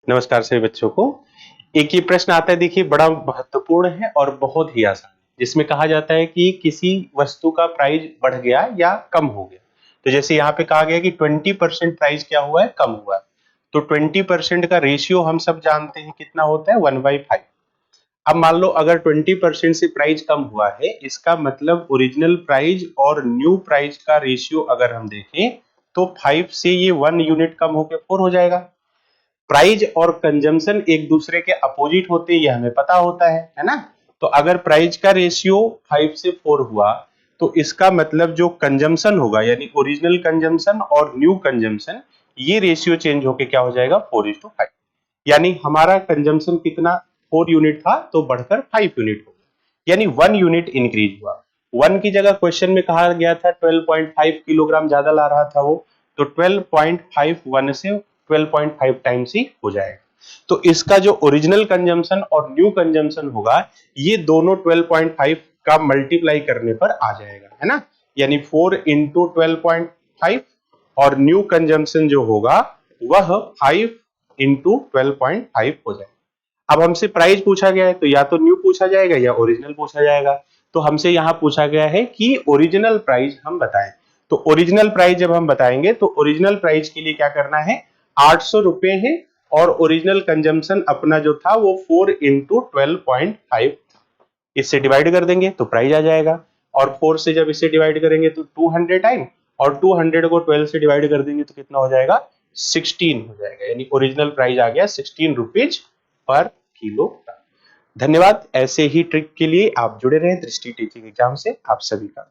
नमस्कार सभी बच्चों को। एक ये प्रश्न आता है, देखिए बड़ा महत्वपूर्ण है और बहुत ही आसान, जिसमें कहा जाता है कि किसी वस्तु का प्राइस बढ़ गया या कम हो गया। तो जैसे यहाँ पे कहा गया कि 20% प्राइस क्या हुआ है, कम हुआ है। तो 20% का रेशियो हम सब जानते हैं कितना होता है, 1/5। अब मान लो अगर 20% से प्राइस कम हुआ है, इसका मतलब ओरिजिनल प्राइस और न्यू प्राइस का रेशियो अगर हम देखें तो 5 से ये 1 यूनिट कम होकर 4 हो जाएगा। प्राइस और कंजम्पशन एक दूसरे के अपोजिट होते हैं, ये हमें पता होता है ना। तो अगर प्राइस का रेशियो 5 से 4 हुआ तो इसका मतलब जो कंजम्पशन होगा, यानी ओरिजिनल कंजम्पशन और न्यू कंजम्पशन, ये रेशियो चेंज होके क्या हो जाएगा, 4:5। यानी हमारा कंजम्पशन कितना, 4 यूनिट था तो बढ़कर 5 यूनिट हो गया, यानी 1 यूनिट इंक्रीज हुआ। 1 की जगह क्वेश्चन में कहा गया था 12.5 किलोग्राम ज्यादा ला रहा था वो, तो 12.5 1 से 12.5 टाइम्स ही हो जाएगा। तो इसका जो ओरिजिनल कंजम्पशन और न्यू कंजम्पशन होगा, ये दोनों 12.5 का मल्टीप्लाई करने पर आ जाएगा, है ना। यानी 4 इंटू 12.5 और न्यू कंजम्पशन जो होगा वह 5 इंटू 12.5 हो जाएगा। अब हमसे प्राइस पूछा गया है तो या तो न्यू पूछा जाएगा या ओरिजिनल पूछा जाएगा। तो हमसे यहां पूछा गया है कि ओरिजिनल प्राइस हम बताएं। तो ओरिजिनल प्राइस जब हम बताएंगे तो ओरिजिनल प्राइस के लिए क्या करना है, 800 रुपए है और ओरिजिनल कंजम्पशन अपना जो था वो 4 इंटू 12.5, इससे डिवाइड कर देंगे तो प्राइस आ जाएगा। और 4 से जब इसे डिवाइड करेंगे तो 200 टाइम, और 200 को 12 से डिवाइड कर देंगे तो कितना हो जाएगा, 16 हो जाएगा। यानी ओरिजिनल प्राइस आ गया 16 रुपीज पर किलो। धन्यवाद। ऐसे ही ट्रिक के लिए आप जुड़े रहें दृष्टि टीचिंग एग्जाम से। आप सभी का